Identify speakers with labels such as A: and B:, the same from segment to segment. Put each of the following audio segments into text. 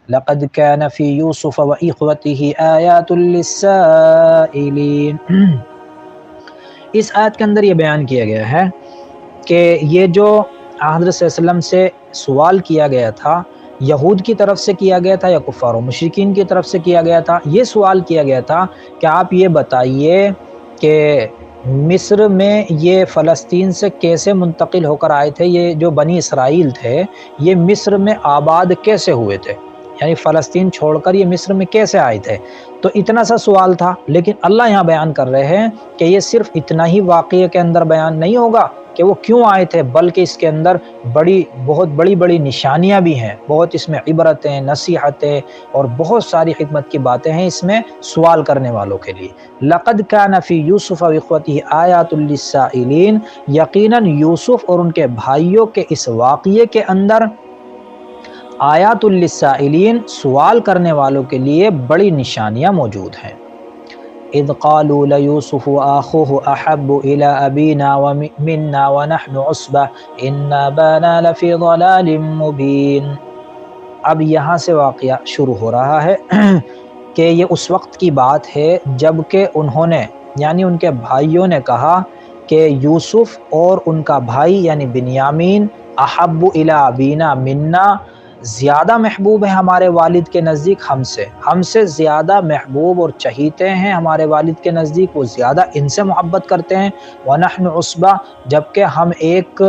A: لقد كان في يوسف وإخوته آيات للسائلين۔ اس آیت کے اندر یہ بیان کیا گیا ہے کہ یہ جو حضرت صلی اللہ علیہ وسلم سے سوال کیا گیا تھا، یہود کی طرف سے کیا گیا تھا یا کفار و مشرکین کی طرف سے کیا گیا تھا؟ یہ سوال کیا گیا تھا کہ آپ یہ بتائیے کہ مصر میں یہ فلسطین سے کیسے منتقل ہو کر آئے تھے، یہ جو بنی اسرائیل تھے یہ مصر میں آباد کیسے ہوئے تھے، یعنی فلسطین چھوڑ کر یہ مصر میں کیسے آئے تھے؟ تو اتنا سا سوال تھا، لیکن اللہ یہاں بیان کر رہے ہیں کہ یہ صرف اتنا ہی واقعے کے اندر بیان نہیں ہوگا کہ وہ کیوں آئے تھے، بلکہ اس کے اندر بہت بڑی نشانیاں بھی ہیں، بہت اس میں عبرتیں، نصیحتیں اور بہت ساری حکمت کی باتیں ہیں اس میں سوال کرنے والوں کے لیے۔ لقد کان فی یوسف واخوتہ آیات للسائلین، یقیناً یوسف اور ان کے بھائیوں کے اس واقعے کے اندر آیات للسائلین، سوال کرنے والوں کے لیے بڑی نشانیاں موجود ہیں۔ اذ قالوا لیوسف واخوہ احب الی ابینا ومنا ونحن عصبہ ان ابانا لفی ضلال مبین۔ اب یہاں سے واقعہ شروع ہو رہا ہے کہ یہ اس وقت کی بات ہے جب کہ انہوں نے یعنی ان کے بھائیوں نے کہا کہ یوسف اور ان کا بھائی یعنی بنیامین احب الی ابینا منا، زیادہ محبوب ہے ہمارے والد کے نزدیک ہم سے زیادہ محبوب اور چہیتے ہیں ہمارے والد کے نزدیک، وہ زیادہ ان سے محبت کرتے ہیں۔ وَنَحْنُ عُصْبَةٌ، جبکہ ہم ایک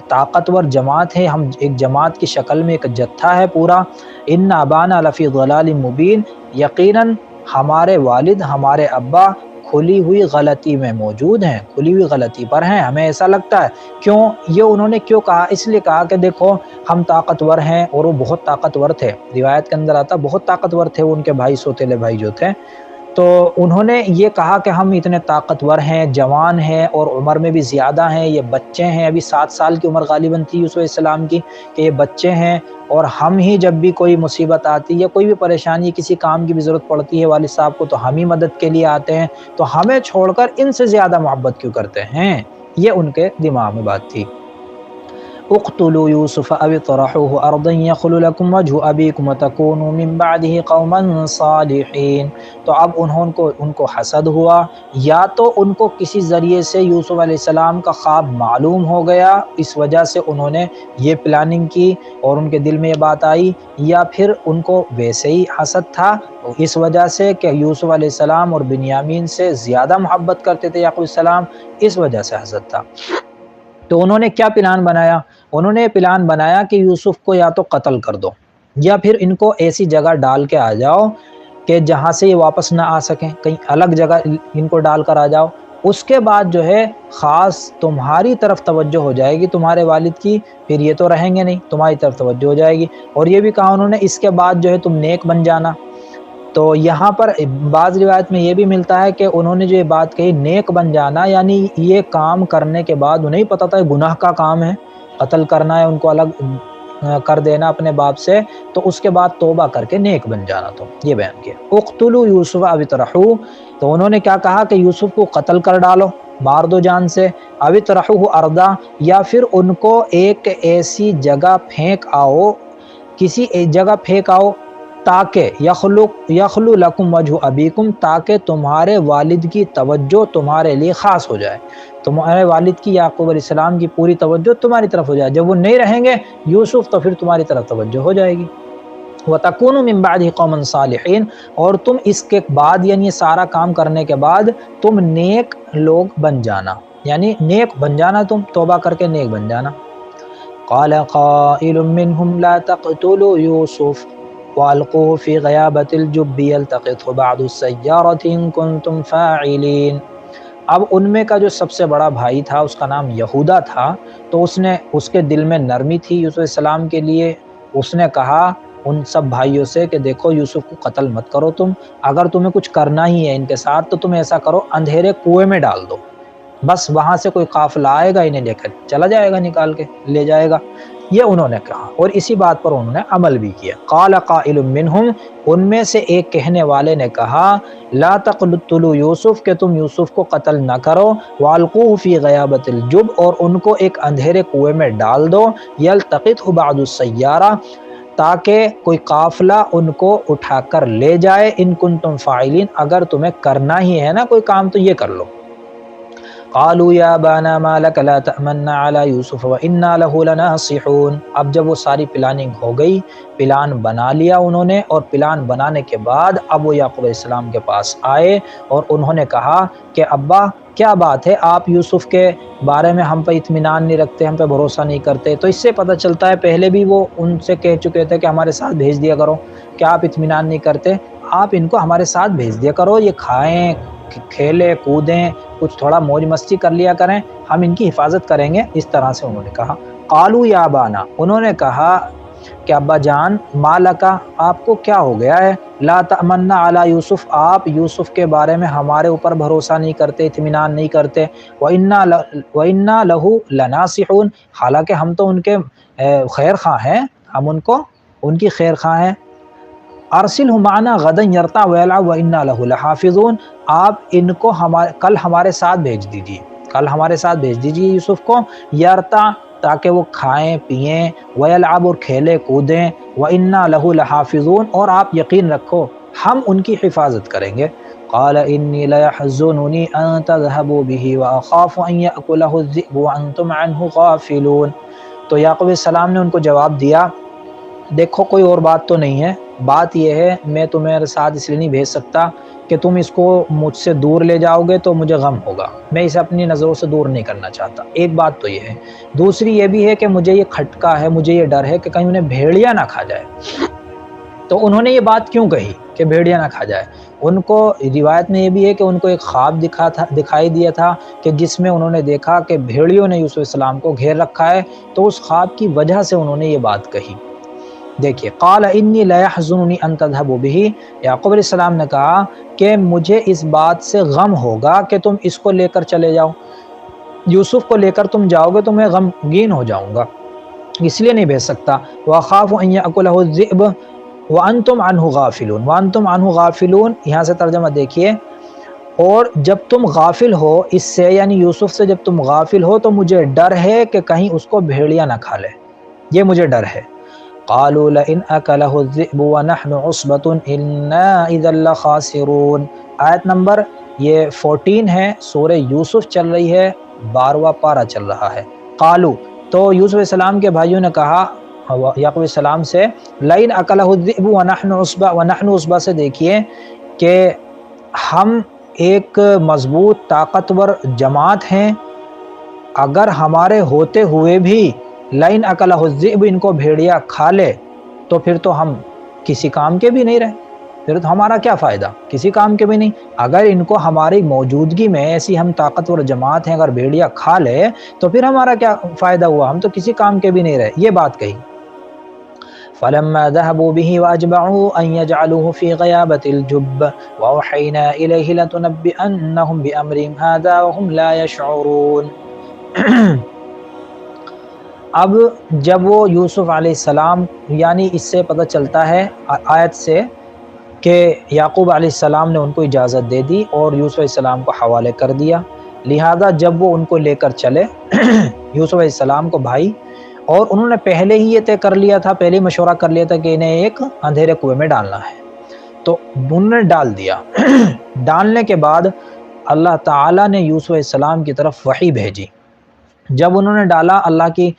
A: طاقتور جماعت ہے، ہم ایک جماعت کی شکل میں ایک جتھا ہے پورا۔ إِنَّ أَبَانَا لَفِي ضَلَالٍ مُبِينٍ، یقیناً ہمارے والد ہمارے ابا کھلی ہوئی غلطی میں موجود ہیں، کھلی ہوئی غلطی پر ہیں، ہمیں ایسا لگتا ہے۔ کیوں یہ انہوں نے کیوں کہا؟ اس لیے کہا کہ دیکھو ہم طاقتور ہیں، اور وہ بہت طاقتور تھے، روایت کے اندر آتا بہت طاقتور تھے وہ، ان کے بھائی سوتیلے بھائی جو تھے، تو انہوں نے یہ کہا کہ ہم اتنے طاقتور ہیں، جوان ہیں اور عمر میں بھی زیادہ ہیں، یہ بچے ہیں، ابھی 7 سال کی عمر غالباً تھی یوسف علیہ السلام کی، کہ یہ بچے ہیں اور ہم ہی جب بھی کوئی مصیبت آتی ہے، کوئی بھی پریشانی، کسی کام کی بھی ضرورت پڑتی ہے والد صاحب کو، تو ہم ہی مدد کے لیے آتے ہیں، تو ہمیں چھوڑ کر ان سے زیادہ محبت کیوں کرتے ہیں؟ یہ ان کے دماغ میں بات تھی۔ اقتلوا یوسف او اطرحوه ارضا یخل لکم وجہ ابیکم وتکونوا من بعده قوما صالحین۔ تو اب ان کو حسد ہوا، یا تو ان کو کسی ذریعے سے یوسف علیہ السلام کا خواب معلوم ہو گیا، اس وجہ سے انہوں نے یہ پلاننگ کی اور ان کے دل میں یہ بات آئی، یا پھر ان کو ویسے ہی حسد تھا اس وجہ سے کہ یوسف علیہ السلام اور بنیامین سے زیادہ محبت کرتے تھے یعقوب علیہ السلام، اس وجہ سے حسد تھا۔ تو انہوں نے کیا پلان بنایا؟ انہوں نے پلان بنایا کہ یوسف کو یا تو قتل کر دو، یا پھر ان کو ایسی جگہ ڈال کے آ جاؤ کہ جہاں سے یہ واپس نہ آ سکیں، کہیں الگ جگہ ان کو ڈال کر آ جاؤ، اس کے بعد جو ہے خاص تمہاری طرف توجہ ہو جائے گی تمہارے والد کی، پھر یہ تو رہیں گے نہیں، تمہاری طرف توجہ ہو جائے گی۔ اور یہ بھی کہا انہوں نے اس کے بعد جو ہے تم نیک بن جانا۔ تو یہاں پر بعض روایت میں یہ بھی ملتا ہے کہ انہوں نے جو یہ بات کہی نیک بن جانا، یعنی یہ کام کرنے کے بعد انہیں پتہ تھا گناہ کا کام ہے، قتل کرنا ہے، ان کو الگ کر دینا اپنے باپ سے، تو اس کے بعد توبہ کر کے نیک بن جانا، تو یہ بیان کیا۔ اقتلوا یوسف او اطرحوه، تو انہوں نے کیا کہا کہ یوسف کو قتل کر ڈالو، مار دو جان سے، او اطرحوه ارضا، یا پھر ان کو ایک ایسی جگہ پھینک آؤ، کسی ایک جگہ پھینک آؤ، تاکہ یخلو لکم وجہ ابیکم، تاکہ تمہارے والد کی توجہ تمہارے لیے خاص ہو جائے، تمہارے والد کی یعقوب علیہ السلام کی پوری توجہ تمہاری طرف ہو جائے، جب وہ نہیں رہیں گے یوسف تو پھر تمہاری طرف توجہ ہو جائے گی۔ وَتَكُونُوا مِن بَعْدِهِ قَوْمًا صَالِحِينَ، اور تم اس کے بعد یعنی یہ سارا کام کرنے کے بعد تم نیک لوگ بن جانا، یعنی نیک بن جانا، تم توبہ کر کے نیک بن جانا۔ قال قائل منهم لا تقتلوا يوسف وَأَلْقُوهُ فِي غَيَابَةِ الْجُبِّ يَلْتَقِطْهُ بَعْضُ السَّيَّارَةِ إِن كُنتُمْ فَاعِلِينَ۔ اب ان میں کا جو سب سے بڑا بھائی تھا اس کا نام یہودا تھا، تو اس کے دل میں نرمی تھی یوسف علیہ السلام کے لیے، اس نے کہا ان سب بھائیوں سے کہ دیکھو یوسف کو قتل مت کرو تم، اگر تمہیں کچھ کرنا ہی ہے ان کے ساتھ تو تم ایسا کرو اندھیرے کنویں میں ڈال دو، بس وہاں سے کوئی قافلہ آئے گا انہیں لے کر چلا جائے گا، نکال کے لے جائے گا، یہ انہوں نے کہا، اور اسی بات پر انہوں نے عمل بھی کیا۔ قال قائل منہم، ان میں سے ایک کہنے والے نے کہا لا تقتلوا یوسف، کہ تم یوسف کو قتل نہ کرو، والقوه فی غیابۃ الجب، اور ان کو ایک اندھیرے کنویں میں ڈال دو، یلتقطہ بعض السیارہ، تاکہ کوئی قافلہ ان کو اٹھا کر لے جائے، ان کنتم فاعلین، اگر تمہیں کرنا ہی ہے نا کوئی کام تو یہ کر لو۔ قالوا یا ابانا ما لک لا تأمنا علی یوسف وانا له لناصحون۔ اب جب وہ ساری پلاننگ ہو گئی، پلان بنا لیا انہوں نے، اور پلان بنانے کے بعد اب وہ یعقوب علیہ السلام کے پاس آئے اور انہوں نے کہا کہ ابا کیا بات ہے، آپ یوسف کے بارے میں ہم پہ اطمینان نہیں رکھتے، ہم پہ بھروسہ نہیں کرتے؟ تو اس سے پتہ چلتا ہے پہلے بھی وہ ان سے کہہ چکے تھے کہ ہمارے ساتھ بھیج دیا کرو، کیا آپ اطمینان نہیں کرتے؟ آپ ان کو ہمارے ساتھ بھیج دیا کرو، یہ کھائیں کھیلے کودیں، کچھ تھوڑا موج مستی کر لیا کریں، ہم ان کی حفاظت کریں گے۔ اس طرح سے انہوں نے کہا۔ قالوا یا ابانا، انہوں نے کہا کہ ابا جان، ما لکا، آپ کو کیا ہو گیا ہے، لا تأمنا علی یوسف، آپ یوسف کے بارے میں ہمارے اوپر بھروسہ نہیں کرتے، اطمینان نہیں کرتے، وَإِنَّا لَهُ لَنَاصِحُونَ، حالانکہ ہم تو ان کے خیر خواہ ہیں، ہم ان کی خیر خواہ ہیں۔ ارسلہ معنا غدا یرتع ویلعب وإنا لہ لحافظون، آپ ان کو کل ہمارے ساتھ بھیج دیجیے، کل ہمارے ساتھ بھیج دیجیے یوسف کو، یرتع، تاکہ وہ کھائیں پئیں، ویلعب، اور کھیلے کودیں، وإنا لہ لحافظون، اور آپ یقین رکھو ہم ان کی حفاظت کریں گے۔ قال انی لیحزننی ان تذهبوا به واخاف ان یأکلہ الذئب وانتم عنہ غافلون۔ تو یعقوب علیہ السلام نے ان کو جواب دیا، دیکھو کوئی اور بات تو نہیں ہے، بات یہ ہے میں تمہارے ساتھ اس لیے نہیں بھیج سکتا کہ تم اس کو مجھ سے دور لے جاؤ گے تو مجھے غم ہوگا، میں اسے اپنی نظروں سے دور نہیں کرنا چاہتا، ایک بات تو یہ ہے۔ دوسری یہ بھی ہے کہ مجھے یہ کھٹکا ہے، مجھے یہ ڈر ہے کہ کہیں انہیں بھیڑیا نہ کھا جائے۔ تو انہوں نے یہ بات کیوں کہی کہ بھیڑیا نہ کھا جائے؟ ان کو روایت میں یہ بھی ہے کہ ان کو ایک خواب دکھائی دیا تھا کہ جس میں انہوں نے دیکھا کہ بھیڑیوں نے یوسف علیہ السلام کو گھیر رکھا ہے، تو اس خواب کی وجہ سے انہوں نے یہ بات کہی۔ دیکھیے، قال انی لیحزننی ان تذهبوا به، یعقوب علیہ السلام نے کہا کہ مجھے اس بات سے غم ہوگا کہ تم اس کو لے کر چلے جاؤ، یوسف کو لے کر تم جاؤ گے تو میں غمگین ہو جاؤں گا، اس لیے نہیں بھیج سکتا۔ وَأَخَافُ أَن يَأْكُلَهُ الذِّئْبُ وَأَنْتُمْ عَنْهُ غَافِلُونَ، وَأَنْتُمْ عَنْهُ غَافِلُونَ، یہاں سے ترجمہ دیکھیے، اور جب تم غافل ہو اس سے، یعنی یوسف سے جب تم غافل ہو تو مجھے ڈر ہے کہ کہیں اس کو بھیڑیا نہ کھا لے، یہ مجھے ڈر ہے۔ قالوا لئن أكله الذئب ونحن عصبة إنا إذا لخاسرون، آیت نمبر یہ 14 ہے، سورہ یوسف چل رہی ہے، 12واں پارہ چل رہا ہے۔ قالو، تو یوسف علیہ السلام کے بھائیوں نے کہا یعقوب علیہ السلام سے، لئن أكله الذئب ونحن عصبة، ونحن عصبة سے دیکھیے کہ ہم ایک مضبوط طاقتور جماعت ہیں، اگر ہمارے ہوتے ہوئے بھی لئن اکلہ الذئب، ان کو بھیڑیا کھا لے تو پھر تو ہم کسی کام کے بھی نہیں رہے، پھر تو ہمارا کیا فائدہ، کسی کام کے بھی نہیں۔ اگر ان کو ہماری موجودگی میں ایسی ہم طاقتور جماعت ہیں، اگر بھیڑیا کھا لے تو پھر ہمارا کیا فائدہ ہوا، ہم تو کسی کام کے بھی نہیں رہے، یہ بات کہی۔ فلما ذهبوا به واجمعوا ان يجعلوه في غيابة الجب واوحينا اليه لتنبئنهم بامرهم هذا وهم لا يشعرون۔ اب جب وہ یوسف علیہ السلام، یعنی اس سے پتہ چلتا ہے آیت سے کہ یعقوب علیہ السلام نے ان کو اجازت دے دی اور یوسف علیہ السلام کو حوالے کر دیا، لہذا جب وہ ان کو لے کر چلے یوسف علیہ السلام کو بھائی، اور انہوں نے پہلے ہی یہ طے کر لیا تھا، پہلے ہی مشورہ کر لیا تھا کہ انہیں ایک اندھیرے کنویں میں ڈالنا ہے، تو انہوں نے ڈال دیا۔ ڈالنے کے بعد اللہ تعالیٰ نے یوسف علیہ السلام کی طرف وحی بھیجی، جب انہوں نے ڈالا اللہ کی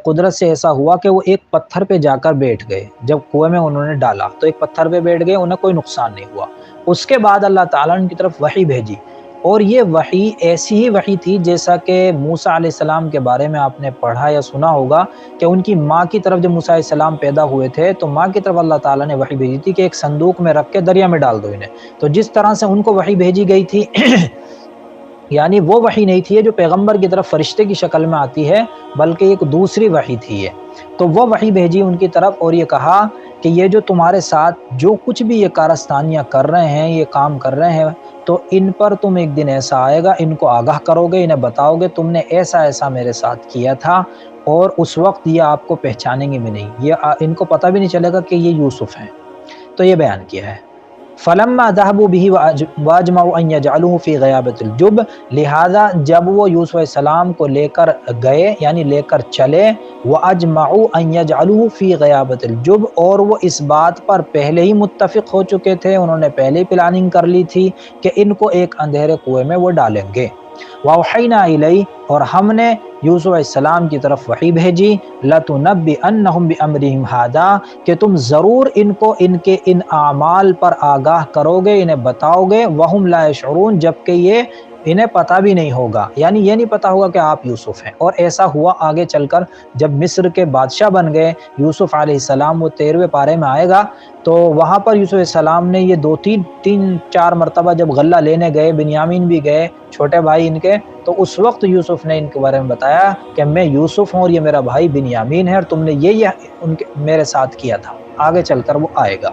A: قدرت سے ایسا ہوا کہ وہ ایک پتھر پہ جا کر بیٹھ گئے، جب کنویں میں انہوں نے ڈالا تو ایک پتھر پہ بیٹھ گئے، انہیں کوئی نقصان نہیں ہوا۔ اس کے بعد اللہ تعالیٰ نے ان کی طرف وحی بھیجی، اور یہ وحی ایسی ہی وحی تھی جیسا کہ موسیٰ علیہ السلام کے بارے میں آپ نے پڑھا یا سنا ہوگا کہ ان کی ماں کی طرف جب موسیٰ علیہ السلام پیدا ہوئے تھے تو ماں کی طرف اللہ تعالیٰ نے وحی بھیجی تھی کہ ایک صندوق میں رکھ کے دریا میں ڈال دو انہیں، تو جس طرح سے ان کو وحی بھیجی گئی تھی یعنی وہ وحی نہیں تھی جو پیغمبر کی طرف فرشتے کی شکل میں آتی ہے، بلکہ ایک دوسری وحی تھی یہ، تو وہ وحی بھیجی ان کی طرف اور یہ کہا کہ یہ جو تمہارے ساتھ جو کچھ بھی یہ کارستانیاں کر رہے ہیں، یہ کام کر رہے ہیں، تو ان پر تم ایک دن ایسا آئے گا، ان کو آگاہ کرو گے، انہیں بتاؤ گے تم نے ایسا ایسا میرے ساتھ کیا تھا، اور اس وقت یہ آپ کو پہچانیں گے بھی نہیں، یہ ان کو پتہ بھی نہیں چلے گا کہ یہ یوسف ہیں۔ تو یہ بیان کیا ہے۔ فلما ذهبوا به واجمعوا ان يجعلوه في غيابة الجب، لہذا جب وہ یوسف علیہ السلام کو لے کر گئے یعنی لے کر چلے، واجمعوا ان يجعلوه في غيابة الجب، اور وہ اس بات پر پہلے ہی متفق ہو چکے تھے، انہوں نے پہلے ہی پلاننگ کر لی تھی کہ ان کو ایک اندھیرے کنویں میں وہ ڈالیں گے۔ وَأَوْحَيْنَا إِلَيْهِ، اور ہم نے یوسف علیہ السلام کی طرف وحی بھیجی، لَتُنَبِّئَنَّهُمْ بِأَمْرِهِمْ هَذَا، کہ تم ضرور ان کو ان کے ان اعمال پر آگاہ کرو گے، انہیں بتاؤ گے، وَهُمْ لَا يَشْعُرُونَ، جبکہ یہ انہیں پتہ بھی نہیں ہوگا، یعنی یہ نہیں پتہ ہوگا کہ آپ یوسف ہیں۔ اور ایسا ہوا آگے چل کر، جب مصر کے بادشاہ بن گئے یوسف علیہ السلام، وہ 13ویں پارے میں آئے گا، تو وہاں پر یوسف علیہ السلام نے یہ تین چار مرتبہ جب غلہ لینے گئے، بنیامین بھی گئے، چھوٹے بھائی ان کے، تو اس وقت یوسف نے ان کے بارے میں بتایا کہ میں یوسف ہوں اور یہ میرا بھائی بنیامین ہے، اور تم نے یہ ان کے میرے ساتھ کیا تھا۔ آگے چل کر وہ آئے گا۔